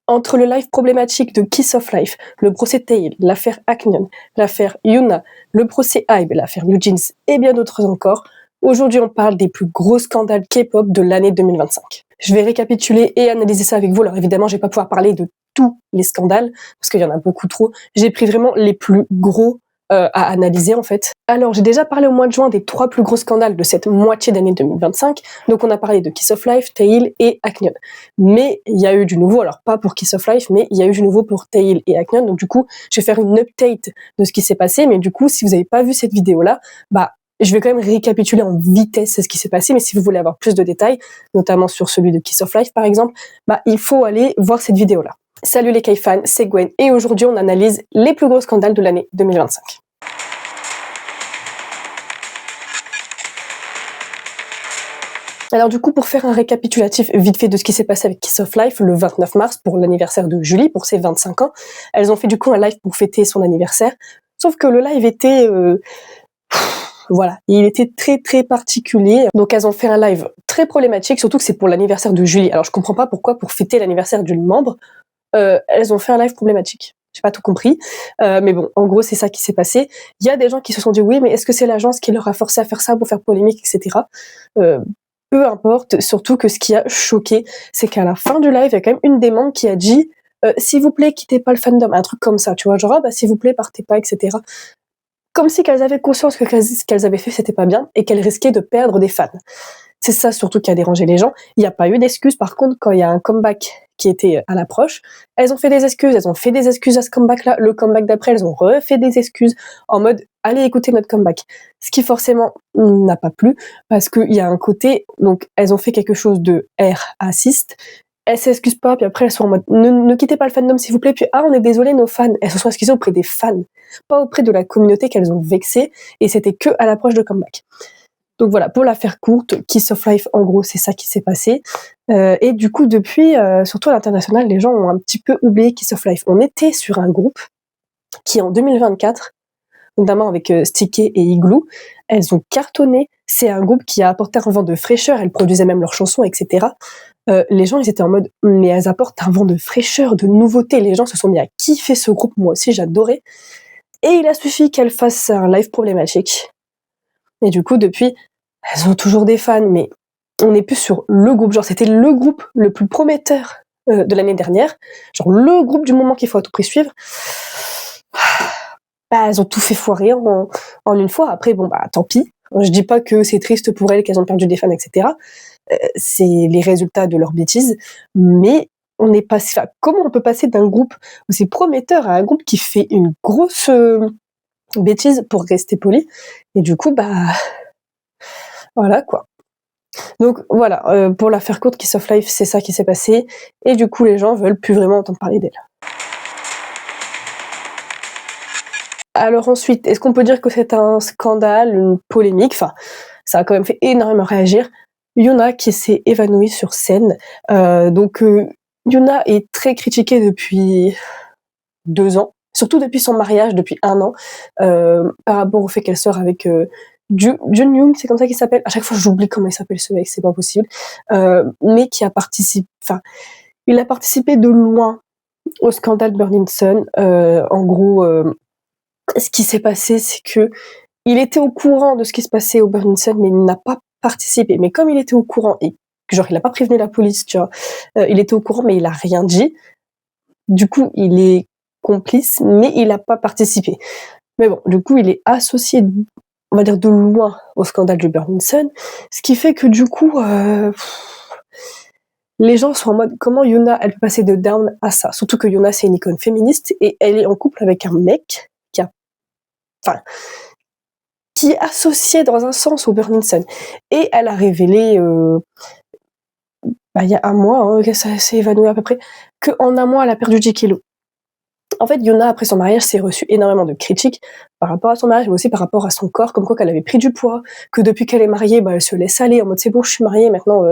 Entre le live problématique de Kiss of Life, le procès Taeil, l'affaire Hacknion, l'affaire Yuna, le procès Hybe, l'affaire NewJeans et bien d'autres encore, aujourd'hui on parle des plus gros scandales K-pop de l'année 2025. Je vais récapituler et analyser ça avec vous. Alors évidemment, je vais pas pouvoir parler de tous les scandales, parce qu'il y en a beaucoup trop. J'ai pris vraiment les plus gros à analyser en fait. Alors j'ai déjà parlé au mois de juin des 3 plus gros scandales de cette moitié d'année 2025. Donc on a parlé de Kiss of Life, Taeil et Hacknion. Mais il y a eu du nouveau, alors pas pour Kiss of Life, mais il y a eu du nouveau pour Taeil et Hacknion. Donc du coup, je vais faire une update de ce qui s'est passé. Mais du coup, si vous n'avez pas vu cette vidéo-là, je vais quand même récapituler en vitesse ce qui s'est passé, mais si vous voulez avoir plus de détails, notamment sur celui de Kiss of Life par exemple, il faut aller voir cette vidéo-là. Salut les K-fans, c'est Gwen, et aujourd'hui on analyse les plus gros scandales de l'année 2025. Alors du coup, pour faire un récapitulatif vite fait de ce qui s'est passé avec Kiss of Life le 29 mars pour l'anniversaire de Julie, pour ses 25 ans, elles ont fait du coup un live pour fêter son anniversaire, sauf que le live était... Voilà, il était très très particulier. Donc elles ont fait un live très problématique, surtout que c'est pour l'anniversaire de Julie. Alors je comprends pas pourquoi pour fêter l'anniversaire d'une membre, elles ont fait un live problématique. J'ai pas tout compris, mais bon, en gros c'est ça qui s'est passé. Il y a des gens qui se sont dit oui, mais est-ce que c'est l'agence qui leur a forcé à faire ça pour faire polémique, etc. Peu importe, surtout que ce qui a choqué, c'est qu'à la fin du live, il y a quand même une des membres qui a dit s'il vous plaît, quittez pas le fandom, un truc comme ça, tu vois, genre s'il vous plaît, partez pas, etc. Comme si qu'elles avaient conscience que ce qu'elles avaient fait, c'était pas bien, et qu'elles risquaient de perdre des fans. C'est ça surtout qui a dérangé les gens. Il n'y a pas eu d'excuses, par contre, quand il y a un comeback qui était à l'approche, elles ont fait des excuses, à ce comeback-là. Le comeback d'après, elles ont refait des excuses, en mode, allez écouter notre comeback. Ce qui forcément n'a pas plu, parce qu'il y a un côté, donc elles ont fait quelque chose de raciste, elles s'excusent pas, puis après elles sont en mode ne quittez pas le fandom s'il vous plaît, puis on est désolé nos fans. Elles se sont excusées auprès des fans, pas auprès de la communauté qu'elles ont vexée, et c'était que à l'approche de comeback. Donc voilà, pour la faire courte, Kiss of Life, en gros, c'est ça qui s'est passé. Et du coup, depuis, surtout à l'international, les gens ont un petit peu oublié Kiss of Life. On était sur un groupe qui, en 2024, notamment avec Sticky et Igloo, elles ont cartonné. C'est un groupe qui a apporté un vent de fraîcheur, elles produisaient même leurs chansons, etc. Les gens, ils étaient en mode, mais elles apportent un vent de fraîcheur, de nouveauté. Les gens se sont mis à kiffer ce groupe, moi aussi, j'adorais. Et il a suffi qu'elles fassent un live problématique. Et du coup, depuis, elles ont toujours des fans, mais on n'est plus sur le groupe. Genre, c'était le groupe le plus prometteur de l'année dernière. Genre, le groupe du moment qu'il faut à tout prix suivre. Elles ont tout fait foirer en une fois. Après, tant pis. Je dis pas que c'est triste pour elles, qu'elles ont perdu des fans, etc. C'est les résultats de leurs bêtises. Mais on est passé. Comment on peut passer d'un groupe aussi prometteur à un groupe qui fait une grosse bêtise, pour rester poli. Et du coup, voilà quoi. Donc voilà, pour la faire courte, Kiss of Life, c'est ça qui s'est passé. Et du coup, les gens veulent plus vraiment entendre parler d'elle. Alors ensuite, est-ce qu'on peut dire que c'est un scandale, une polémique? Enfin, ça a quand même fait énormément réagir. Yuna qui s'est évanouie sur scène. Yuna est très critiquée depuis 2 ans, surtout depuis son mariage, depuis 1 an, par rapport au fait qu'elle sort avec Junyoung, c'est comme ça qu'il s'appelle. À chaque fois, j'oublie comment il s'appelle ce mec, c'est pas possible. Mais qui a participé, il a participé de loin au scandale Burning Sun. En gros, ce qui s'est passé, c'est que il était au courant de ce qui se passait au Burning Sun, mais il n'a pas participé. Mais comme il était au courant et genre il a pas prévenu la police, tu vois, il était au courant, mais il a rien dit. Du coup, il est complice, mais il n'a pas participé. Mais bon, du coup, il est associé, on va dire, de loin au scandale du Burning Sun, ce qui fait que du coup, les gens sont en mode comment Yuna elle peut passer de down à ça, surtout que Yuna c'est une icône féministe et elle est en couple avec un mec qui est associé dans un sens au Burning Sun. Et elle a révélé il y a 1 mois, que ça s'est évanoui à peu près, qu'en 1 mois elle a perdu 10 kilos. En fait, Yuna, après son mariage, s'est reçu énormément de critiques par rapport à son mariage, mais aussi par rapport à son corps, comme quoi qu'elle avait pris du poids, que depuis qu'elle est mariée, elle se laisse aller, en mode c'est bon, je suis mariée, maintenant,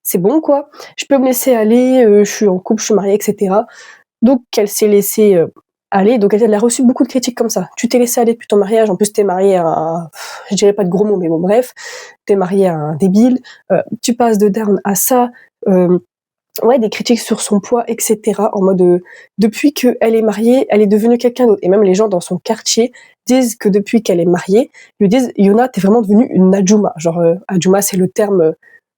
c'est bon, quoi. Je peux me laisser aller, je suis en couple, je suis mariée, etc. Donc, elle s'est laissée aller, donc elle a reçu beaucoup de critiques comme ça. Tu t'es laissée aller depuis ton mariage, en plus t'es mariée à un... Je dirais pas de gros mots, mais bon, bref, t'es mariée à un débile, tu passes de down à ça, ouais, des critiques sur son poids, et cetera, en mode, depuis qu'elle est mariée, elle est devenue quelqu'un d'autre et même les gens dans son quartier disent que depuis qu'elle est mariée, lui disent: «Yona, tu vraiment devenue une Adjuma». Genre, Adjuma, c'est le terme,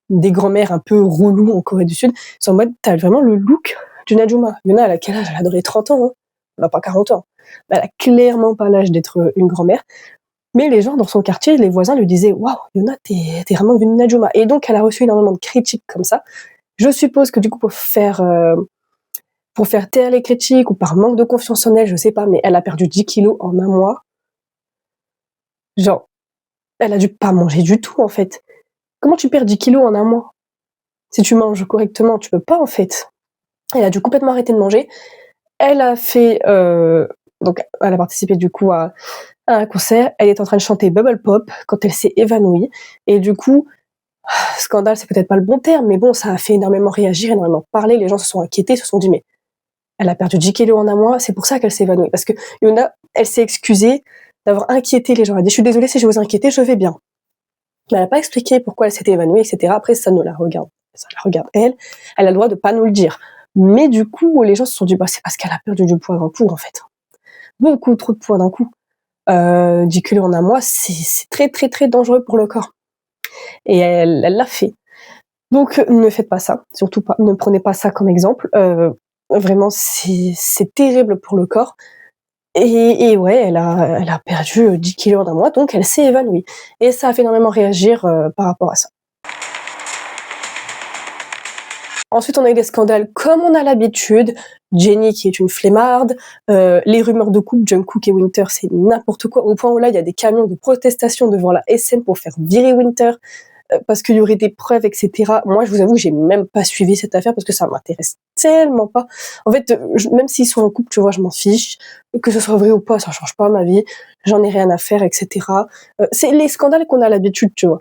des grands-mères un peu relous en Corée du Sud. Ils sont en mode: «Tu vraiment le look d'une Adjuma». Yona, elle a quel âge? Elle a devrait 30 ans, hein. Elle a pas 40 ans. Elle a clairement pas l'âge d'être, une grand-mère. Mais les gens dans son quartier, les voisins lui disaient: «Waouh, Yona, tu vraiment devenue une Adjuma» et donc elle a reçu énormément de critiques comme ça. Je suppose que du coup pour faire taire les critiques ou par manque de confiance en elle, je sais pas, mais elle a perdu 10 kilos en un mois. Genre, elle a dû pas manger du tout en fait. Comment tu perds 10 kilos en un mois? Si tu manges correctement, tu peux pas en fait. Elle a dû complètement arrêter de manger. Elle a fait, donc elle a participé du coup à un concert. Elle est en train de chanter Bubble Pop quand elle s'est évanouie et du coup, scandale, c'est peut-être pas le bon terme, mais bon, ça a fait énormément réagir, énormément parler. Les gens se sont inquiétés, se sont dit: «Mais elle a perdu 10 kilos en un mois, c'est pour ça qu'elle s'est évanouie». Parce que Yona, elle s'est excusée d'avoir inquiété les gens. Elle a dit: «Je suis désolée si je vous ai inquiété, je vais bien». Mais elle n'a pas expliqué pourquoi elle s'était évanouie, etc. Après, ça nous la regarde. Ça la regarde elle. Elle a le droit de pas nous le dire. Mais du coup, les gens se sont dit: bah, c'est parce qu'elle a perdu du poids d'un coup, en fait. Beaucoup trop de poids d'un coup. 10 kilos en un mois, c'est très, très, très dangereux pour le corps. Et elle l'a fait. Donc, ne faites pas ça. Surtout pas. Ne prenez pas ça comme exemple. Vraiment, c'est terrible pour le corps. Et ouais, elle a perdu 10 kilos en un mois, donc elle s'est évanouie. Et ça a fait énormément réagir par rapport à ça. Ensuite, on a eu des scandales comme on a l'habitude. Jennie qui est une flemmarde, les rumeurs de couple Jungkook et Winter, c'est n'importe quoi. Au point où là, il y a des camions de protestation devant la SM pour faire virer Winter parce qu'il y aurait des preuves, etc. Moi, je vous avoue, j'ai même pas suivi cette affaire parce que ça m'intéresse tellement pas. En fait, même s'ils sont en couple, tu vois, je m'en fiche. Que ce soit vrai ou pas, ça change pas ma vie. J'en ai rien à faire, etc. C'est les scandales qu'on a l'habitude, tu vois.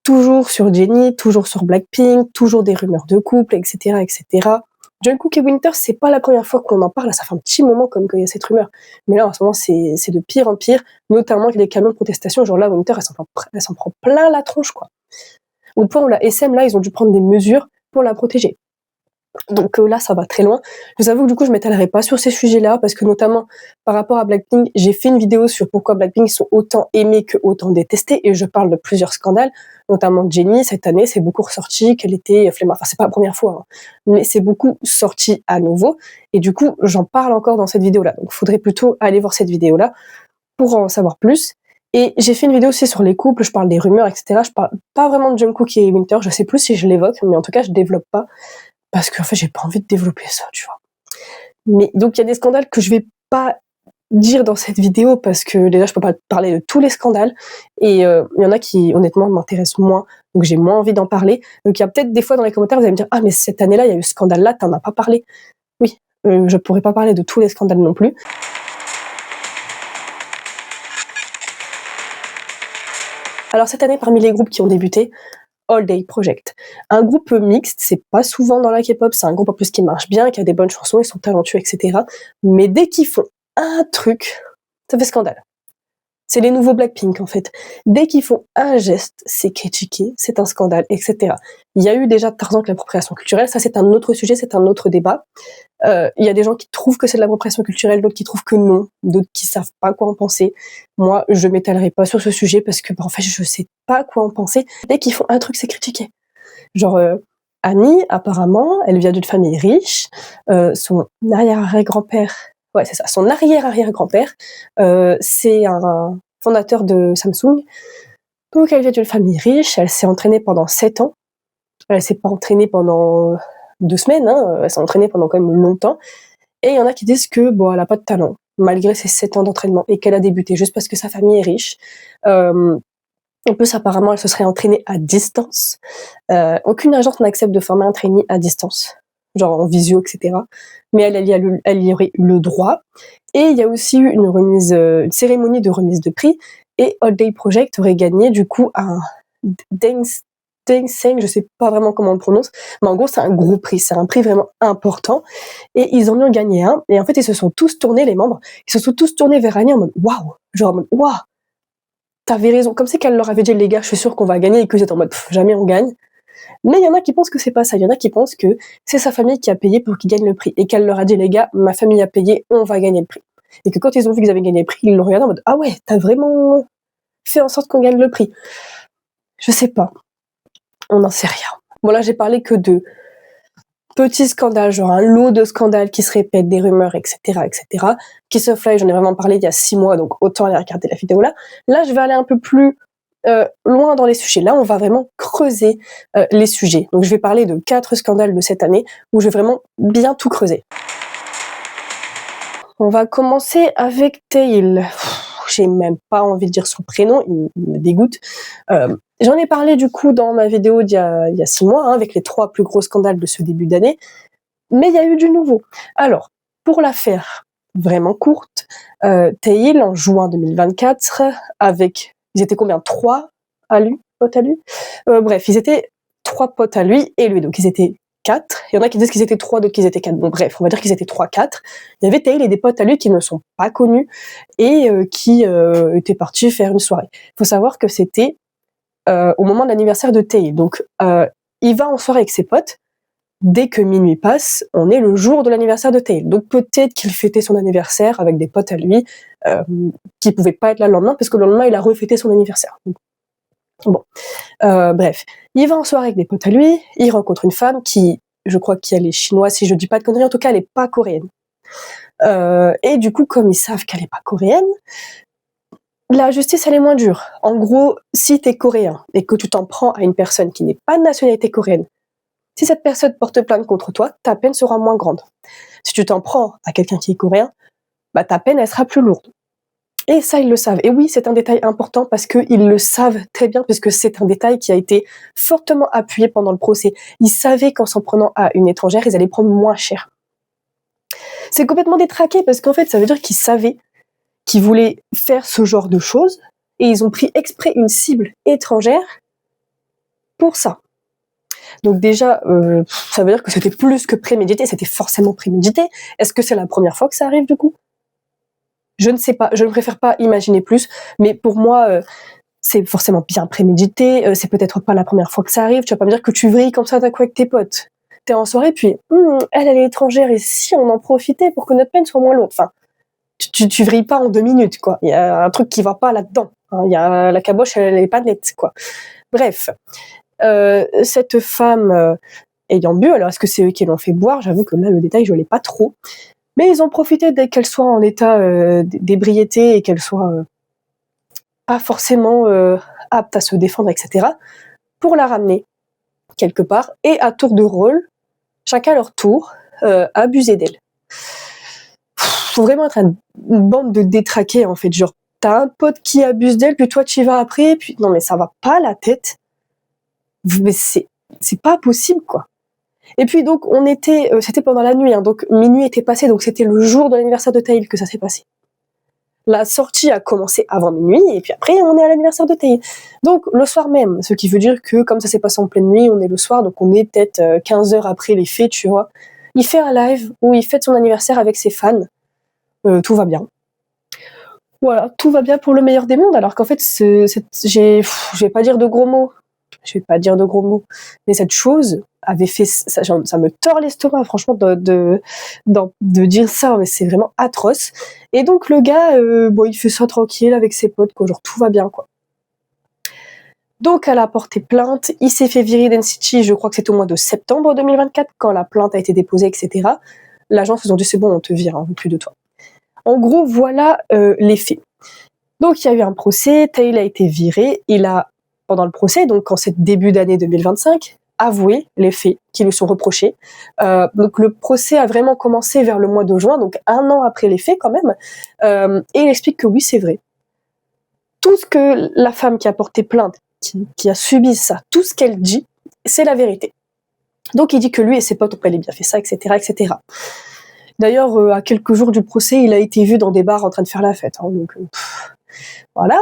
Toujours sur Jennie, toujours sur Blackpink, toujours des rumeurs de couple, etc., etc. Jungkook et Winter, c'est pas la première fois qu'on en parle, ça fait un petit moment comme qu'il y a cette rumeur. Mais là, en ce moment, c'est de pire en pire, notamment avec les camions de protestation. Genre là, Winter, elle s'en prend plein la tronche, quoi. Au point où la SM, là, ils ont dû prendre des mesures pour la protéger. Donc là, ça va très loin. Je vous avoue que du coup, je m'étalerai pas sur ces sujets-là parce que notamment par rapport à Blackpink, j'ai fait une vidéo sur pourquoi Blackpink sont autant aimés que autant détestés et je parle de plusieurs scandales, notamment Jennie. Cette année, c'est beaucoup ressorti qu'elle était flemmarde. Enfin, c'est pas la première fois, hein, mais c'est beaucoup sorti à nouveau et du coup, j'en parle encore dans cette vidéo-là. Donc, il faudrait plutôt aller voir cette vidéo-là pour en savoir plus. Et j'ai fait une vidéo aussi sur les couples, je parle des rumeurs, etc. Je parle pas vraiment de Jungkook et Winter, je sais plus si je l'évoque, mais en tout cas, je développe pas parce qu'en fait, j'ai pas envie de développer ça, tu vois. Mais donc, il y a des scandales que je vais pas dire dans cette vidéo parce que déjà, je peux pas parler de tous les scandales et il y en a qui, honnêtement, m'intéressent moins, donc j'ai moins envie d'en parler. Donc, il y a peut-être des fois dans les commentaires, vous allez me dire: «Ah, mais cette année-là, il y a eu ce scandale-là, t'en as pas parlé». Oui, je pourrais pas parler de tous les scandales non plus. Alors, cette année, parmi les groupes qui ont débuté, All Day Project. Un groupe mixte, c'est pas souvent dans la K-pop, c'est un groupe en plus qui marche bien, qui a des bonnes chansons, ils sont talentueux, etc. Mais dès qu'ils font un truc, ça fait scandale. C'est les nouveaux Blackpink en fait. Dès qu'ils font un geste, c'est critiqué, c'est un scandale, etc. Il y a eu déjà Tarzan avec l'appropriation culturelle, ça c'est un autre sujet, c'est un autre débat. Il y a des gens qui trouvent que c'est de l'appropriation culturelle, d'autres qui trouvent que non, d'autres qui savent pas quoi en penser. Moi, je m'étalerai pas sur ce sujet parce que en fait, je sais pas quoi en penser. Dès qu'ils font un truc, c'est critiqué. Genre Annie, apparemment, elle vient d'une famille riche. Son arrière-arrière-grand-père, ouais, c'est ça, son arrière-arrière-grand-père, c'est un fondateur de Samsung. Donc, elle vient d'une famille riche. Elle s'est entraînée pendant 7 ans. Elle s'est pas entraînée pendant 2 semaines, hein, elle s'est entraînée pendant quand même longtemps. Et il y en a qui disent que bon, elle a pas de talent, malgré ses 7 ans d'entraînement, et qu'elle a débuté juste parce que sa famille est riche. En plus, apparemment, elle se serait entraînée à distance. Aucune agence n'accepte de former un trainee à distance, genre en visio, etc. Mais elle y aurait eu le droit. Et il y a aussi eu une cérémonie de remise de prix. Et All Day Project aurait gagné du coup un Dangseng, je sais pas vraiment comment on le prononce, mais en gros c'est un gros prix, c'est un prix vraiment important. Et ils en ont gagné un. Et en fait, ils se sont tous tournés, les membres, ils se sont tous tournés vers Annie en mode waouh, genre en mode waouh. T'avais raison, comme c'est qu'elle leur avait dit les gars, je suis sûre qu'on va gagner et que vous êtes en mode jamais on gagne. Mais il y en a qui pensent que c'est pas ça. Il y en a qui pensent que c'est sa famille qui a payé pour qu'ils gagnent le prix et qu'elle leur a dit les gars, ma famille a payé, on va gagner le prix. Et que quand ils ont vu qu'ils avaient gagné le prix, ils l'ont regardé en mode ah ouais, t'as vraiment fait en sorte qu'on gagne le prix. Je sais pas. On n'en sait rien. Bon là j'ai parlé que de petits scandales, genre un lot de scandales qui se répètent, des rumeurs, etc., etc. Kiss of Life, j'en ai vraiment parlé il y a 6 mois, donc autant aller regarder la vidéo là. Là, je vais aller un peu plus loin dans les sujets. Là, on va vraiment creuser les sujets. Donc, je vais parler de 4 scandales de cette année où je vais vraiment bien tout creuser. On va commencer avec Tail. J'ai même pas envie de dire son prénom, il me dégoûte. J'en ai parlé du coup dans ma vidéo d'il y a 6 mois, hein, avec les 3 plus gros scandales de ce début d'année. Mais il y a eu du nouveau. Alors, pour la faire vraiment courte, Tail, en juin 2024, ils étaient combien? 3 potes à lui. Bref, ils étaient 3 potes à lui et lui, donc ils étaient 4. Il y en a qui disent qu'ils étaient 3, d'autres qu'ils étaient 4. Bon bref, on va dire qu'ils étaient 3-4. Il y avait Tail et des potes à lui qui ne sont pas connus et qui étaient partis faire une soirée. Il faut savoir que c'était au moment de l'anniversaire de Tail. Donc, il va en soirée avec ses potes. Dès que minuit passe, on est le jour de l'anniversaire de Tail. Donc peut-être qu'il fêtait son anniversaire avec des potes à lui qui pouvaient pas être là le lendemain, parce que le lendemain, il a refêté son anniversaire. Bon, bref. Il va en soirée avec des potes à lui, il rencontre une femme qui, je crois qu'elle est chinoise, si je dis pas de conneries, en tout cas, elle est pas coréenne. Et du coup, comme ils savent qu'elle est pas coréenne, la justice, elle est moins dure. En gros, si t'es coréen et que tu t'en prends à une personne qui n'est pas de nationalité coréenne, si cette personne porte plainte contre toi, ta peine sera moins grande. Si tu t'en prends à quelqu'un qui est coréen, bah ta peine, elle sera plus lourde. Et ça, ils le savent. Et oui, c'est un détail important parce qu'ils le savent très bien, puisque c'est un détail qui a été fortement appuyé pendant le procès. Ils savaient qu'en s'en prenant à une étrangère, ils allaient prendre moins cher. C'est complètement détraqué, parce qu'en fait, ça veut dire qu'ils savaient qu'ils voulaient faire ce genre de choses, et ils ont pris exprès une cible étrangère pour ça. Donc déjà, ça veut dire que c'était plus que prémédité, c'était forcément prémédité. Est-ce que c'est la première fois que ça arrive du coup? Je ne sais pas, je ne préfère pas imaginer plus, mais pour moi, c'est forcément bien prémédité, c'est peut-être pas la première fois que ça arrive, tu vas pas me dire que tu vrilles comme ça d'un coup avec tes potes. T'es en soirée, puis elle est étrangère, et si on en profitait pour que notre peine soit moins lourde? Enfin, tu vrilles pas en 2 minutes, quoi. Il y a un truc qui va pas là-dedans, hein. La caboche, elle est pas nette, quoi. Bref. Cette femme ayant bu, alors est-ce que c'est eux qui l'ont fait boire? J'avoue que là, le détail, je l'ai pas trop. Mais ils ont profité dès qu'elle soit en état d'ébriété et qu'elle soit pas forcément apte à se défendre, etc., pour la ramener quelque part et à tour de rôle, chacun à leur tour, abuser d'elle. Faut vraiment être une bande de détraqués, en fait. Genre, t'as un pote qui abuse d'elle, puis toi, tu y vas après, puis non, mais ça va pas la tête. Mais c'est pas possible, quoi. Et puis donc c'était pendant la nuit, hein, donc minuit était passé, donc c'était le jour de l'anniversaire de Taïl que ça s'est passé. La sortie a commencé avant minuit, et puis après on est à l'anniversaire de Taïl. Donc le soir même, ce qui veut dire que comme ça s'est passé en pleine nuit, on est le soir, donc on est peut-être 15 heures après les faits, tu vois. Il fait un live où il fête son anniversaire avec ses fans, tout va bien. Voilà, tout va bien pour le meilleur des mondes, alors qu'en fait, je vais pas dire de gros mots, mais cette chose avait fait ça me tord l'estomac, franchement, de dire ça, mais c'est vraiment atroce. Et donc le gars, il fait ça tranquille avec ses potes, quoi, genre tout va bien, quoi. Donc elle a porté plainte, il s'est fait virer d'NCT, je crois que c'est au mois de septembre 2024, quand la plainte a été déposée, etc. L'agence, ils ont dit c'est bon, on te vire, on veut plus de toi. En gros, voilà les faits. Donc il y a eu un procès, Taïl a été viré, il a, pendant le procès, donc en cette début d'année 2025, avoué les faits qui lui sont reprochés. Donc le procès a vraiment commencé vers le mois de juin, donc 1 an après les faits quand même, et il explique que oui, c'est vrai. Tout ce que la femme qui a porté plainte, qui a subi ça, tout ce qu'elle dit, c'est la vérité. Donc il dit que lui et ses potes ont pas bien fait ça, etc., etc. D'ailleurs, à quelques jours du procès, il a été vu dans des bars en train de faire la fête. Hein, donc, voilà.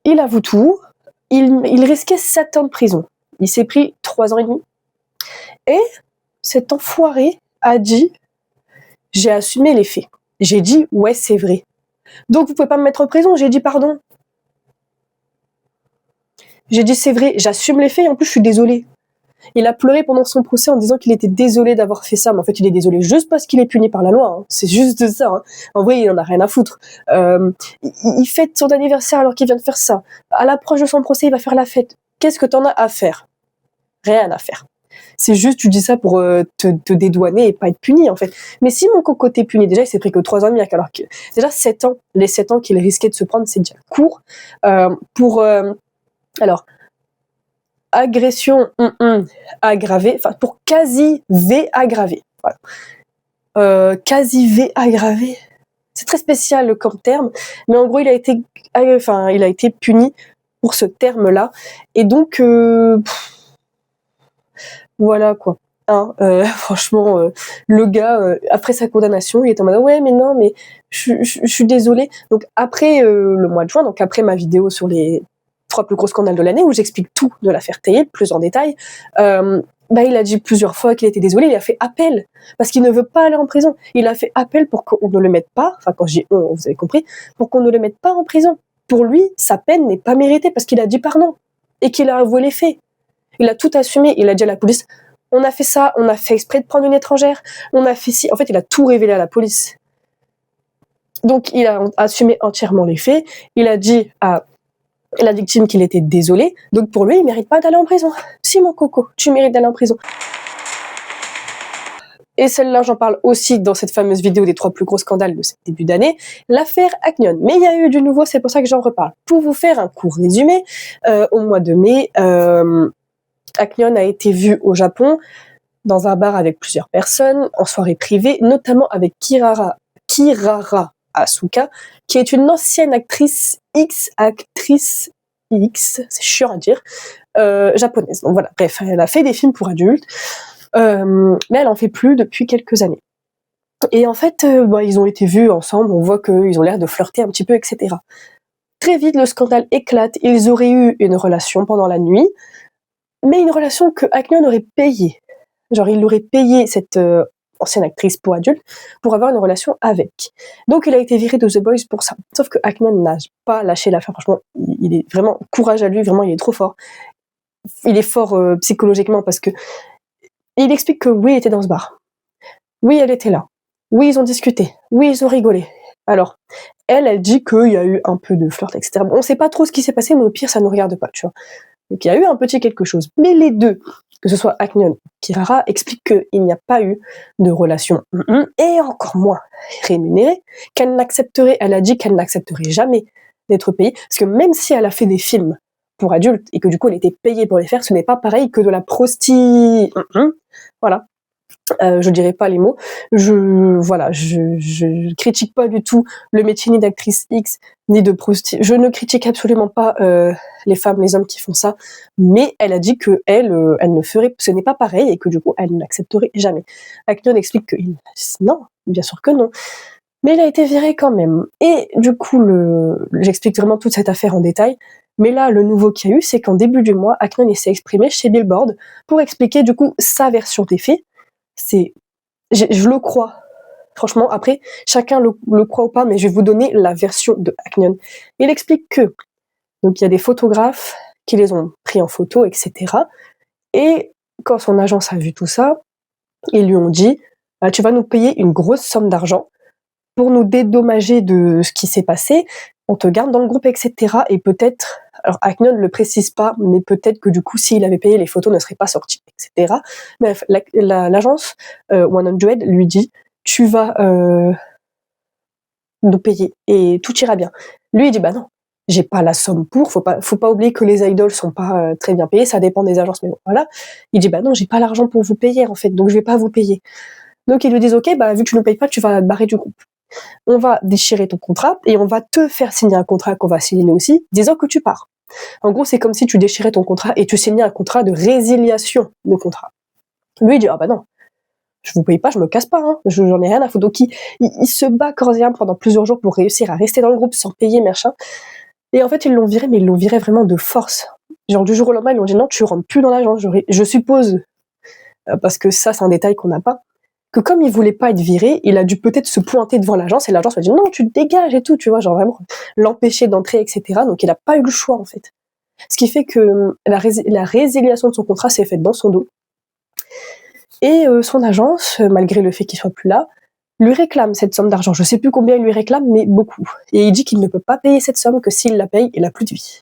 Il avoue tout. Il risquait 7 ans de prison. Il s'est pris 3 ans et demi. Et cet enfoiré a dit « J'ai assumé les faits. J'ai dit « Ouais, c'est vrai. Donc, vous pouvez pas me mettre en prison. J'ai dit pardon. J'ai dit c'est vrai. J'assume les faits. En plus, je suis désolée. Il a pleuré pendant son procès en disant qu'il était désolé d'avoir fait ça, mais en fait il est désolé juste parce qu'il est puni par la loi, hein. C'est juste ça, hein. En vrai il en a rien à foutre. Il fête son anniversaire alors qu'il vient de faire ça. À l'approche de son procès il va faire la fête. Qu'est-ce que t'en as à faire? Rien à faire. C'est juste, tu dis ça pour te dédouaner et pas être puni, en fait. Mais si mon coco t'est puni, déjà, il s'est pris que 3 ans et demi, alors que, déjà, 7 ans, les 7 ans qu'il risquait de se prendre, c'est déjà court. Alors, agression aggravée, enfin, pour quasi-V aggravé. Voilà. Quasi-V aggravé. C'est très spécial comme terme, mais en gros, il a été puni pour ce terme-là. Et donc, voilà quoi. Hein, franchement, le gars, après sa condamnation, il était en mode ouais, mais non, mais je suis désolé. Donc après le mois de juin, donc après ma vidéo sur les 3 plus gros scandales de l'année, où j'explique tout de l'affaire Tayeb, plus en détail, il a dit plusieurs fois qu'il était désolé, il a fait appel, parce qu'il ne veut pas aller en prison. Il a fait appel pour qu'on ne le mette pas, enfin quand je dis on, vous avez compris, pour qu'on ne le mette pas en prison. Pour lui, sa peine n'est pas méritée, parce qu'il a dit pardon, et qu'il a avoué les faits. Il a tout assumé, il a dit à la police, on a fait ça, on a fait exprès de prendre une étrangère, on a fait ci. En fait, il a tout révélé à la police. Donc, il a assumé entièrement les faits. Il a dit à la victime qu'il était désolé. Donc, pour lui, il mérite pas d'aller en prison. Si, mon coco, tu mérites d'aller en prison. Et celle-là, j'en parle aussi dans cette fameuse vidéo des 3 plus gros scandales de ce début d'année, l'affaire Aknion. Mais il y a eu du nouveau, c'est pour ça que j'en reparle. Pour vous faire un court résumé, au mois de mai, Aknion a été vu au Japon dans un bar avec plusieurs personnes, en soirée privée, notamment avec Kirara Asuka, qui est une ancienne actrice X, c'est chiant à dire, japonaise. Donc voilà, bref, elle a fait des films pour adultes, mais elle en fait plus depuis quelques années. Et en fait, ils ont été vus ensemble, on voit qu'ils ont l'air de flirter un petit peu, etc. Très vite, le scandale éclate, ils auraient eu une relation pendant la nuit, mais une relation que Aknion aurait payée. Genre, il aurait payé cette ancienne actrice pour adulte pour avoir une relation avec. Donc, il a été viré de The Boys pour ça. Sauf que Aknion n'a pas lâché l'affaire. Franchement, il est vraiment, courage à lui, vraiment, il est trop fort. Il est fort psychologiquement parce que il explique que oui, il était dans ce bar. Oui, elle était là. Oui, ils ont discuté. Oui, ils ont rigolé. Alors, elle dit qu'il y a eu un peu de flirt, etc. Bon, on sait pas trop ce qui s'est passé, mais au pire, ça nous regarde pas, tu vois. Donc, il y a eu un petit quelque chose. Mais les deux, que ce soit Aknion ou Kirara, expliquent qu'il n'y a pas eu de relation, et encore moins rémunérée, elle a dit qu'elle n'accepterait jamais d'être payée, parce que même si elle a fait des films pour adultes, et que du coup elle était payée pour les faire, ce n'est pas pareil que de la voilà. Je dirais pas les mots. Je critique pas du tout le métier ni d'actrice X ni de prosti. Je ne critique absolument pas les femmes, les hommes qui font ça. Mais elle a dit que elle ne ferait, ce n'est pas pareil et que du coup elle n'accepterait jamais. Aknion explique que non, bien sûr que non. Mais il a été viré quand même. Et du coup, j'explique vraiment toute cette affaire en détail. Mais là, le nouveau qu'il y a eu, c'est qu'en début du mois, Aknion s'est exprimé chez Billboard pour expliquer du coup sa version des faits. Je le crois. Franchement, après, chacun le croit ou pas, mais je vais vous donner la version de Aknion. Il explique que, donc il y a des photographes qui les ont pris en photo, etc. Et quand son agence a vu tout ça, ils lui ont dit, tu vas nous payer une grosse somme d'argent pour nous dédommager de ce qui s'est passé, on te garde dans le groupe, etc. Et peut-être, alors Aknion ne le précise pas, mais peut-être que du coup, s'il avait payé, les photos ne seraient pas sorties, etc. Bref, l'agence 100 lui dit, tu vas nous payer et tout ira bien. Lui, il dit, bah non, j'ai pas la somme pour, faut pas oublier que les idoles sont pas très bien payés, ça dépend des agences, mais bon, voilà. Il dit, bah non, j'ai pas l'argent pour vous payer, en fait, donc je vais pas vous payer. Donc ils lui disent, ok, vu que tu ne payes pas, tu vas te barrer du groupe. On va déchirer ton contrat et on va te faire signer un contrat qu'on va signer nous aussi, disant que tu pars. En gros, c'est comme si tu déchirais ton contrat et tu signais un contrat de résiliation de contrat. Lui, il dit, ah bah non, je vous paye pas, je me casse pas, hein. J'en ai rien à foutre. Donc il se bat corps et âme pendant plusieurs jours pour réussir à rester dans le groupe sans payer, machin. Et en fait, ils l'ont viré, mais ils l'ont viré vraiment de force. Genre du jour au lendemain, ils lui ont dit non, tu rentres plus dans l'agence. Je suppose, parce que ça, c'est un détail qu'on n'a pas, que comme il voulait pas être viré, il a dû peut-être se pointer devant l'agence et l'agence lui a dit non, tu te dégages et tout, tu vois, genre vraiment l'empêcher d'entrer, etc. Donc il a pas eu le choix en fait. Ce qui fait que la résiliation de son contrat s'est faite dans son dos. Et son agence, malgré le fait qu'il soit plus là, lui réclame cette somme d'argent. Je sais plus combien il lui réclame, mais beaucoup. Et il dit qu'il ne peut pas payer cette somme, que s'il la paye, il a plus de vie.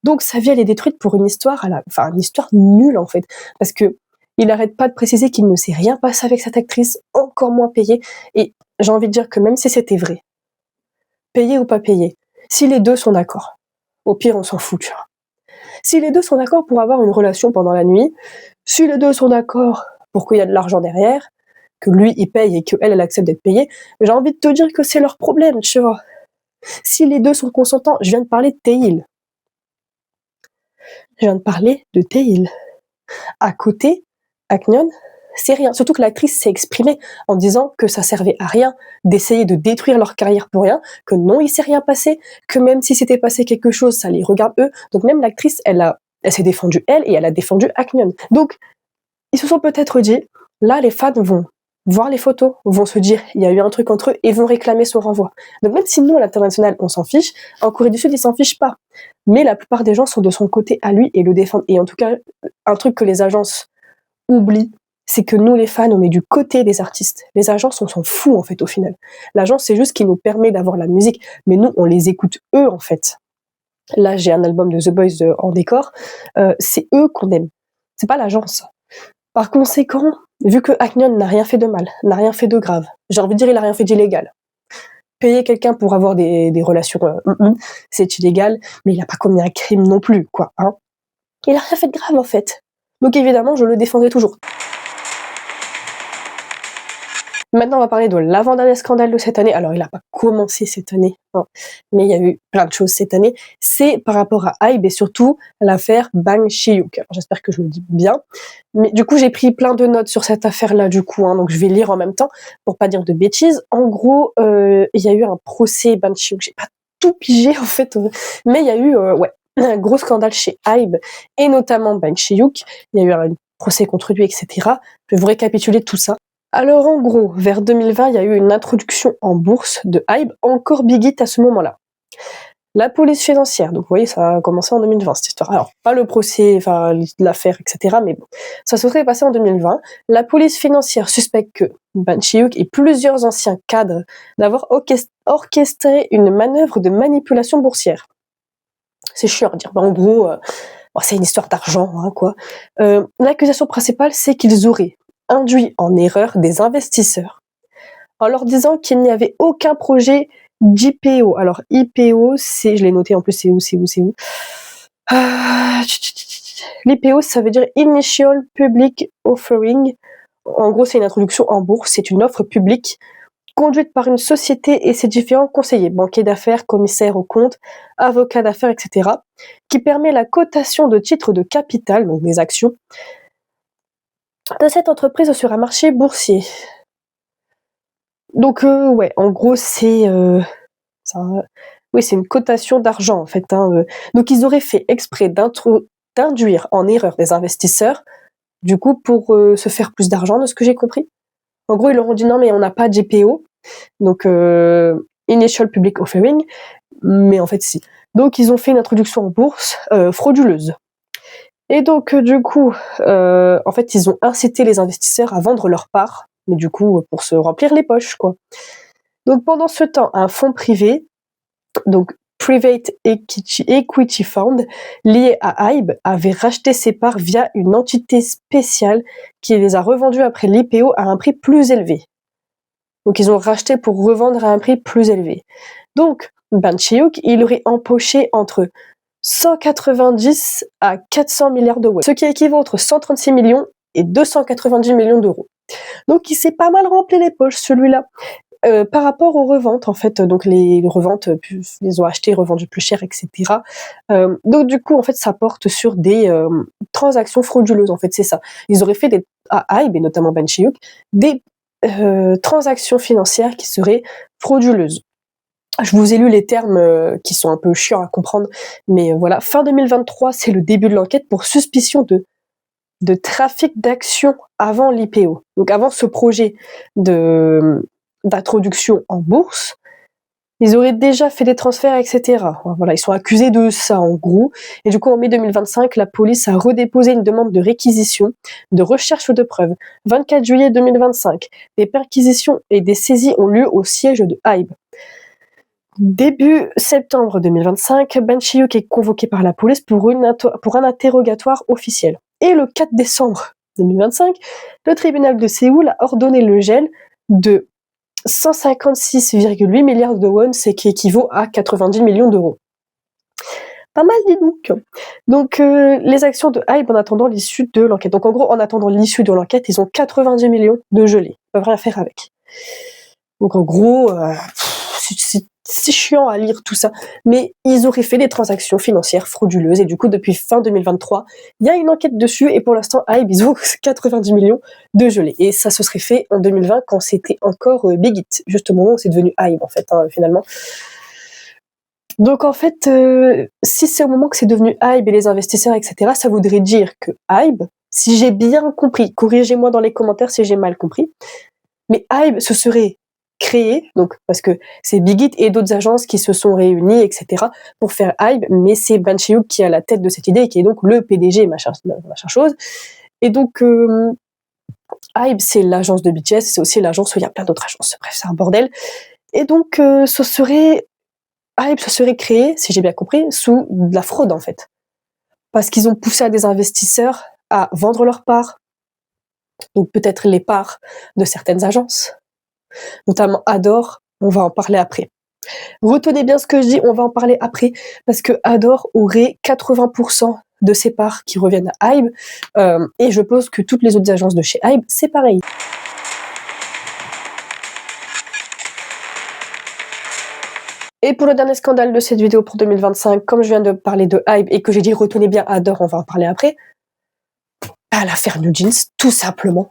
Donc sa vie, elle est détruite pour une histoire, une histoire nulle en fait, parce que il n'arrête pas de préciser qu'il ne s'est rien passé avec cette actrice, encore moins payé. Et j'ai envie de dire que même si c'était vrai, payé ou pas payé, si les deux sont d'accord, au pire on s'en fout, tu vois. Si les deux sont d'accord pour avoir une relation pendant la nuit, si les deux sont d'accord pour qu'il y a de l'argent derrière, que lui il paye et qu'elle accepte d'être payée, j'ai envie de te dire que c'est leur problème, tu vois. Si les deux sont consentants, je viens de parler de Teil. Je viens de parler de Teil. À côté, Aknion, c'est rien. Surtout que l'actrice s'est exprimée en disant que ça servait à rien d'essayer de détruire leur carrière pour rien, que non, il s'est rien passé, que même si s'était passé quelque chose, ça les regarde eux. Donc même l'actrice, elle s'est défendue elle et elle a défendu Aknion. Donc ils se sont peut-être dit, là les fans vont voir les photos, vont se dire il y a eu un truc entre eux et vont réclamer son renvoi. Donc même si nous à l'international on s'en fiche, en Corée du Sud ils s'en fichent pas. Mais la plupart des gens sont de son côté à lui et le défendent. Et en tout cas, un truc que les agences oublient, c'est que nous les fans on est du côté des artistes. Les agences on s'en fout en fait au final. L'agence c'est juste ce qui nous permet d'avoir la musique, mais nous on les écoute eux en fait. Là j'ai un album de The Boys en décor, c'est eux qu'on aime, c'est pas l'agence. Par conséquent, vu que Aknion n'a rien fait de mal, n'a rien fait de grave, j'ai envie de dire il a rien fait d'illégal. Payer quelqu'un pour avoir des relations, c'est illégal, mais il a pas commis un crime non plus, quoi. Hein. Il a rien fait de grave en fait. Donc évidemment, je le défendrai toujours. Maintenant, on va parler de l'avant-dernier scandale de cette année. Alors, il n'a pas commencé cette année, hein, mais il y a eu plein de choses cette année. C'est par rapport à Hybe et surtout l'affaire Bang Chi-hyuk. Alors, j'espère que je le dis bien. Mais du coup, j'ai pris plein de notes sur cette affaire-là, du coup, hein, donc je vais lire en même temps pour pas dire de bêtises. En gros, il y a eu un procès Bang Chi-hyuk. J'ai pas tout pigé en fait, mais il y a eu, un gros scandale chez Hybe et notamment Bang Chi-hyuk. Il y a eu un procès contre lui, etc. Je vais vous récapituler tout ça. Alors en gros, vers 2020, il y a eu une introduction en bourse de Hybe, encore big hit à ce moment-là. La police financière, donc vous voyez, ça a commencé en 2020 cette histoire. Alors, pas le procès, l'affaire, etc., mais bon, ça se serait passé en 2020. La police financière suspecte que Bang Chi-hyuk et plusieurs anciens cadres d'avoir orchestré une manœuvre de manipulation boursière. C'est chiant à dire, en gros, c'est une histoire d'argent, hein, quoi. L'accusation principale, c'est qu'ils auraient induit en erreur des investisseurs en leur disant qu'il n'y avait aucun projet d'IPO. Alors IPO, je l'ai noté en plus, c'est où l'IPO, ça veut dire Initial Public Offering. En gros, c'est une introduction en bourse, c'est une offre publique conduite par une société et ses différents conseillers, banquiers d'affaires, commissaires aux comptes, avocats d'affaires, etc., qui permet la cotation de titres de capital, donc des actions, de cette entreprise sur un marché boursier. Donc en gros c'est une cotation d'argent en fait. Donc ils auraient fait exprès d'induire en erreur des investisseurs, du coup pour se faire plus d'argent, de ce que j'ai compris. En gros ils leur ont dit non mais on n'a pas d'IPO, donc Initial Public Offering, mais en fait si. Donc ils ont fait une introduction en bourse frauduleuse. Et donc, du coup, en fait, ils ont incité les investisseurs à vendre leurs parts, mais du coup, pour se remplir les poches, quoi. Donc, pendant ce temps, un fonds privé, donc Private Equity Fund, lié à Hybe, avait racheté ses parts via une entité spéciale qui les a revendues après l'IPO à un prix plus élevé. Donc, ils ont racheté pour revendre à un prix plus élevé. Donc, Bang Chi-hyuk, il aurait empoché entre 190 à 400 milliards d'euros, ce qui équivaut entre 136 millions et 290 millions d'euros. Donc il s'est pas mal rempli les poches celui-là. Par rapport aux reventes, en fait, donc les reventes, ils ont acheté, revendu plus cher, etc. Donc du coup, en fait, ça porte sur des transactions frauduleuses. En fait, c'est ça. Ils auraient fait à Hybe et notamment Bang Chi-hyuk des transactions financières qui seraient frauduleuses. Je vous ai lu les termes qui sont un peu chiants à comprendre, mais voilà. Fin 2023, c'est le début de l'enquête pour suspicion de trafic d'actions avant l'IPO. Donc avant ce projet d'introduction en bourse, Ils auraient déjà fait des transferts, etc. Voilà, ils sont accusés de ça, en gros. Et du coup, en mai 2025, la police a redéposé une demande de réquisition, de recherche de preuves. 24 juillet 2025, des perquisitions et des saisies ont lieu au siège de Hybe. Début septembre 2025, Ban Chi-hyuk est convoqué par la police pour un interrogatoire officiel. Et le 4 décembre 2025, le tribunal de Séoul a ordonné le gel de 156,8 milliards de won, ce qui équivaut à 90 millions d'euros. Pas mal, dis donc. Donc, les actions de Hybe en attendant l'issue de l'enquête. Donc, en gros, en attendant l'issue de l'enquête, ils ont 90 millions de gelés. Ils peuvent rien faire avec. Donc, en gros, c'est chiant à lire tout ça. Mais ils auraient fait des transactions financières frauduleuses. Et du coup, depuis fin 2023, il y a une enquête dessus. Et pour l'instant, Hybe, ils ont 90 millions de gelés. Et ça se serait fait en 2020 quand c'était encore Big Hit. Juste au moment où c'est devenu Hybe, en fait, finalement. Donc en fait, si c'est au moment que c'est devenu Hybe et les investisseurs, etc., ça voudrait dire que Hybe, si j'ai bien compris, corrigez-moi dans les commentaires si j'ai mal compris, mais Hybe se serait créé, donc parce que c'est Big Hit et d'autres agences qui se sont réunies, etc., pour faire Hybe, mais c'est Ban Chi-hyuk qui est à la tête de cette idée et qui est donc le PDG, machin chose. Et donc Hybe, c'est l'agence de BTS, c'est aussi l'agence où il y a plein d'autres agences. Bref, c'est un bordel. Et donc ce serait Hybe se serait créé, si j'ai bien compris, sous de la fraude en fait. Parce qu'ils ont poussé à des investisseurs à vendre leurs parts, donc peut-être les parts de certaines agences, notamment Adore, on va en parler après. Retenez bien ce que je dis, on va en parler après, parce que Adore aurait 80% de ses parts qui reviennent à Hybe, et je pense que toutes les autres agences de chez Hybe, c'est pareil. Et pour le dernier scandale de cette vidéo pour 2025, comme je viens de parler de Hybe et que j'ai dit retenez bien Adore, on va en parler après, l'affaire New Jeans, tout simplement.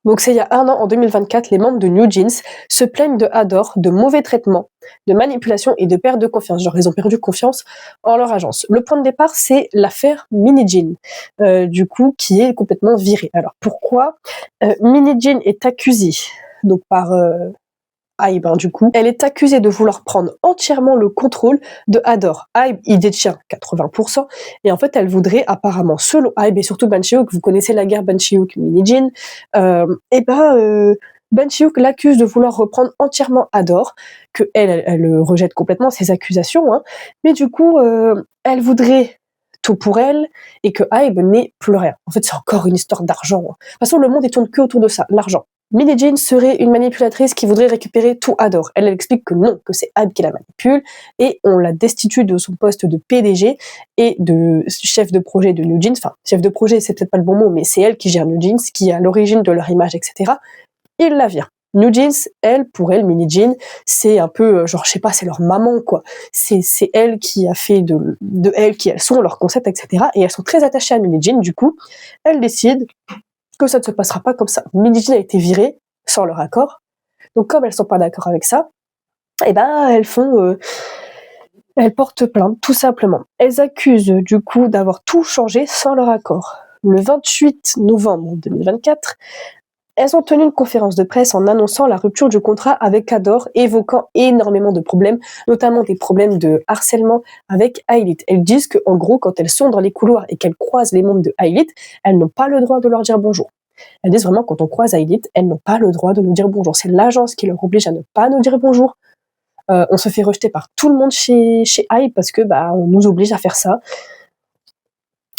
Donc c'est il y a un an, en 2024, les membres de New Jeans se plaignent de Adore, de mauvais traitements, de manipulation et de perte de confiance. Genre ils ont perdu confiance en leur agence. Le point de départ, c'est l'affaire Mini Jean, du coup, qui est complètement virée. Alors pourquoi Mini Jean est accusée donc par Hybe, du coup, elle est accusée de vouloir prendre entièrement le contrôle de Adore. Hybe, il détient 80%, et en fait, elle voudrait apparemment, selon Hybe et surtout Ban Chi-hyuk, vous connaissez la guerre Ban Chi-hyuk-Mini Jean, Ban Chi-hyuk l'accuse de vouloir reprendre entièrement Adore, que elle rejette complètement ces accusations, hein, mais du coup, elle voudrait tout pour elle, et que Hybe n'ait plus rien. En fait, c'est encore une histoire d'argent. Hein. De toute façon, le monde, il tourne que autour de ça, l'argent. Mini Jean serait une manipulatrice qui voudrait récupérer tout Adore. Elle explique que non, que c'est Hybe qui la manipule, et on la destitue de son poste de PDG et de chef de projet de New Jeans. Enfin, chef de projet, c'est peut-être pas le bon mot, mais c'est elle qui gère New Jeans, qui est à l'origine de leur image, etc. Il la vire. New Jeans, pour elle, Mini Jean, c'est un peu, genre, je sais pas, c'est leur maman, quoi. C'est elle qui a fait de elle qui elles sont, leur concept, etc. Et elles sont très attachées à Mini Jean, du coup, elles décident que ça ne se passera pas comme ça. Mini Jean a été virée sans leur accord. Donc comme elles sont pas d'accord avec ça, eh ben elles portent plainte tout simplement. Elles accusent du coup d'avoir tout changé sans leur accord. Le 28 novembre 2024, elles ont tenu une conférence de presse en annonçant la rupture du contrat avec Adore, évoquant énormément de problèmes, notamment des problèmes de harcèlement avec Hylit. Elles disent qu'en gros, quand elles sont dans les couloirs et qu'elles croisent les membres de Hylit, elles n'ont pas le droit de leur dire bonjour. Elles disent vraiment, quand on croise Hylit, elles n'ont pas le droit de nous dire bonjour. C'est l'agence qui leur oblige à ne pas nous dire bonjour. On se fait rejeter par tout le monde chez Hybe parce que on nous oblige à faire ça.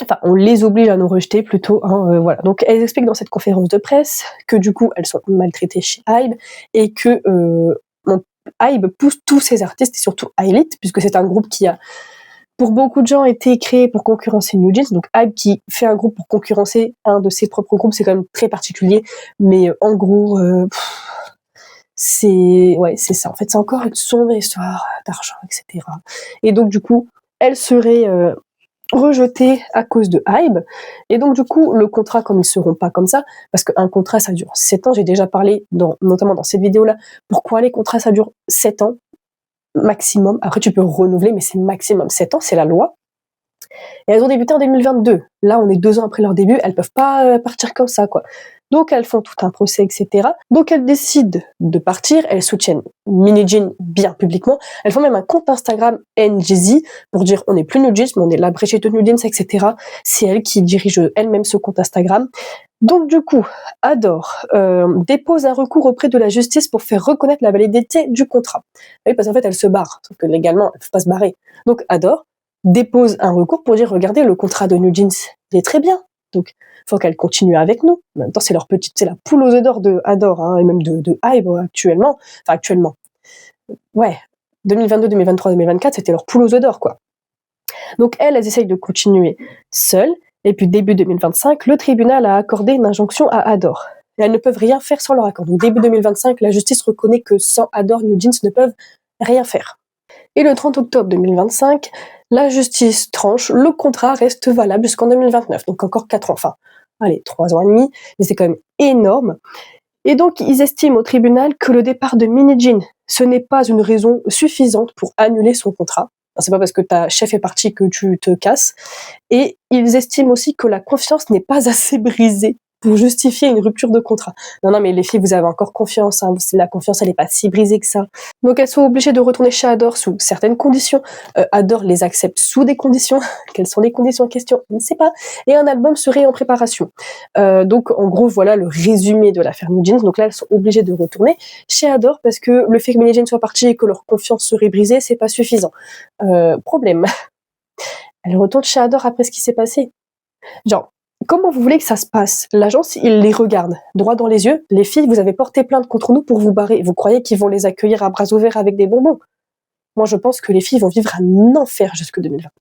Enfin, on les oblige à nous rejeter plutôt. Hein, voilà. Donc, elles expliquent dans cette conférence de presse que du coup, elles sont maltraitées chez Hybe et que Hybe pousse tous ses artistes, et surtout Hylit, puisque c'est un groupe qui a, pour beaucoup de gens, été créé pour concurrencer New Jeans. Donc, Hybe qui fait un groupe pour concurrencer un de ses propres groupes, c'est quand même très particulier. Mais en gros, c'est ça. En fait, c'est encore une sombre histoire d'argent, etc. Et donc, du coup, elle serait rejetés à cause de Hybe. Et donc, du coup, le contrat, comme ils ne seront pas comme ça, parce qu'un contrat, ça dure 7 ans, j'ai déjà parlé, notamment dans cette vidéo-là, pourquoi les contrats, ça dure 7 ans maximum. Après, tu peux renouveler, mais c'est maximum 7 ans, c'est la loi. Et elles ont débuté en 2022. Là, on est 2 ans après leur début, elles peuvent pas partir comme ça, quoi. Donc elles font tout un procès, etc. Donc elles décident de partir, elles soutiennent Mini Jeans bien publiquement. Elles font même un compte Instagram NJZ pour dire on n'est plus New Jeans, mais on est l'abrégé de New Jeans, etc. C'est elle qui dirige elle-même ce compte Instagram. Donc du coup, Adore dépose un recours auprès de la justice pour faire reconnaître la validité du contrat. Oui, parce qu'en fait, elle se barre, sauf que légalement, elle ne peut pas se barrer. Donc Adore dépose un recours pour dire regardez, le contrat de New Jeans, il est très bien. Donc faut qu'elle continue avec nous. En même temps, c'est c'est la poule aux œufs d'or de Adore, hein, et même de Hybe actuellement. Enfin actuellement. Ouais, 2022, 2023, 2024, c'était leur poule aux œufs d'or, quoi. Donc elles essayent de continuer seules. Et puis début 2025, le tribunal a accordé une injonction à Adore. Et elles ne peuvent rien faire sans leur accord. Donc début 2025, la justice reconnaît que sans Adore, New Jeans ne peuvent rien faire. Et le 30 octobre 2025, la justice tranche, le contrat reste valable jusqu'en 2029. Donc encore 4 ans, enfin, allez, 3 ans et demi, mais c'est quand même énorme. Et donc, ils estiment au tribunal que le départ de Mini Jeans, ce n'est pas une raison suffisante pour annuler son contrat. C'est pas parce que ta chef est partie que tu te casses. Et ils estiment aussi que la confiance n'est pas assez brisée pour justifier une rupture de contrat. Non, mais les filles, vous avez encore confiance, hein. La confiance, elle n'est pas si brisée que ça. Donc, elles sont obligées de retourner chez Adore sous certaines conditions. Adore les accepte sous des conditions. Quelles sont les conditions en question? Je ne sais pas. Et un album serait en préparation. Donc, en gros, voilà le résumé de l'affaire New Jeans. Donc là, elles sont obligées de retourner chez Adore parce que le fait que Mini Jeans soit parti et que leur confiance serait brisée, c'est pas suffisant. Problème. Elles retournent chez Adore après ce qui s'est passé. Genre, comment vous voulez que ça se passe? L'agence, il les regarde droit dans les yeux. Les filles, vous avez porté plainte contre nous pour vous barrer. Vous croyez qu'ils vont les accueillir à bras ouverts avec des bonbons? Moi, je pense que les filles vont vivre un enfer jusque 2029.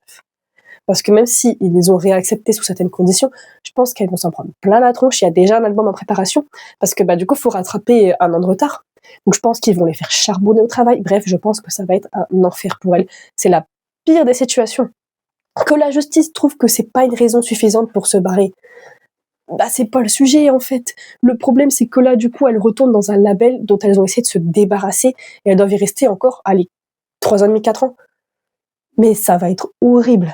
Parce que même si ils les ont réacceptés sous certaines conditions, je pense qu'elles vont s'en prendre plein la tronche. Il y a déjà un album en préparation. Parce que, du coup, il faut rattraper un an de retard. Donc, je pense qu'ils vont les faire charbonner au travail. Bref, je pense que ça va être un enfer pour elles. C'est la pire des situations. Que la justice trouve que c'est pas une raison suffisante pour se barrer, c'est pas le sujet en fait. Le problème c'est que là du coup elles retournent dans un label dont elles ont essayé de se débarrasser et elles doivent y rester encore, allez, 3 ans et demi, 4 ans. Mais ça va être horrible.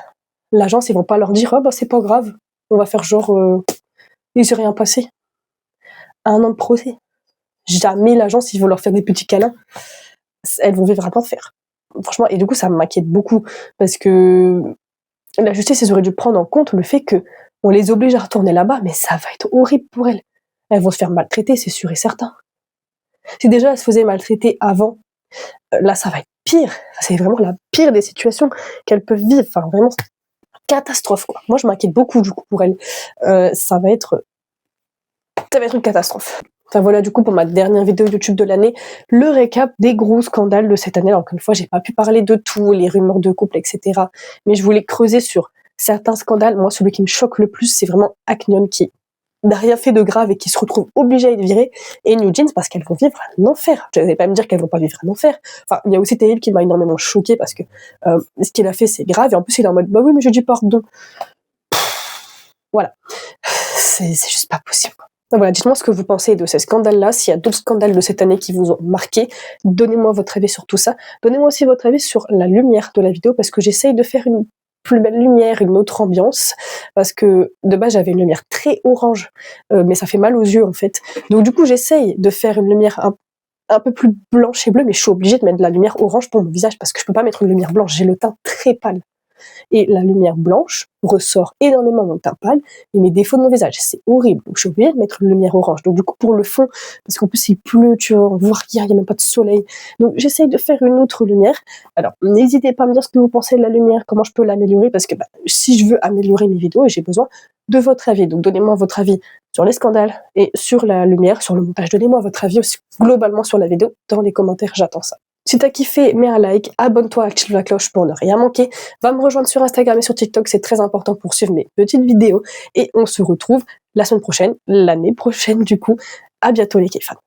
L'agence ils vont pas leur dire c'est pas grave, on va faire genre il s'est rien passé. 1 an de procès. Jamais l'agence ils vont leur faire des petits câlins. Elles vont vivre un enfer. Franchement, et du coup ça m'inquiète beaucoup parce que la justice, ils auraient dû prendre en compte le fait que on les oblige à retourner là-bas, mais ça va être horrible pour elles. Elles vont se faire maltraiter, c'est sûr et certain. Si déjà elles se faisaient maltraiter avant, là ça va être pire. C'est vraiment la pire des situations qu'elles peuvent vivre. Enfin vraiment catastrophe quoi. Moi je m'inquiète beaucoup du coup pour elles. Ça va être une catastrophe. Enfin voilà du coup pour ma dernière vidéo YouTube de l'année, le récap des gros scandales de cette année. Alors encore une fois, j'ai pas pu parler de tout, les rumeurs de couple, etc. Mais je voulais creuser sur certains scandales. Moi, celui qui me choque le plus, c'est vraiment Acneon qui n'a rien fait de grave et qui se retrouve obligée à être virée, et New Jeans parce qu'elles vont vivre un enfer. Je vais pas me dire qu'elles vont pas vivre un enfer. Enfin, il y a aussi Taïb qui m'a énormément choquée parce que ce qu'il a fait, c'est grave, et en plus il est en mode bah oui, mais je dis pardon. Voilà. C'est juste pas possible. Donc voilà, dites-moi ce que vous pensez de ces scandales-là, s'il y a d'autres scandales de cette année qui vous ont marqué, donnez-moi votre avis sur tout ça. Donnez-moi aussi votre avis sur la lumière de la vidéo, parce que j'essaye de faire une plus belle lumière, une autre ambiance, parce que de base j'avais une lumière très orange, mais ça fait mal aux yeux en fait. Donc du coup j'essaye de faire une lumière un peu plus blanche et bleue, mais je suis obligée de mettre de la lumière orange pour mon visage, parce que je peux pas mettre une lumière blanche, j'ai le teint très pâle. Et la lumière blanche ressort énormément mon teint pâle et mes défauts de mon visage. C'est horrible. Donc, je suis obligée de mettre une lumière orange. Donc, du coup, pour le fond, parce qu'en plus, il pleut, tu vois, on voit rien, il n'y a même pas de soleil. Donc, j'essaye de faire une autre lumière. Alors, n'hésitez pas à me dire ce que vous pensez de la lumière, comment je peux l'améliorer, parce que si je veux améliorer mes vidéos, j'ai besoin de votre avis. Donc, donnez-moi votre avis sur les scandales et sur la lumière, sur le montage. Donnez-moi votre avis aussi globalement sur la vidéo dans les commentaires, j'attends ça. Si t'as kiffé, mets un like, abonne-toi, active la cloche pour ne rien manquer. Va me rejoindre sur Instagram et sur TikTok, c'est très important pour suivre mes petites vidéos. Et on se retrouve la semaine prochaine, l'année prochaine du coup. À bientôt les K-fans.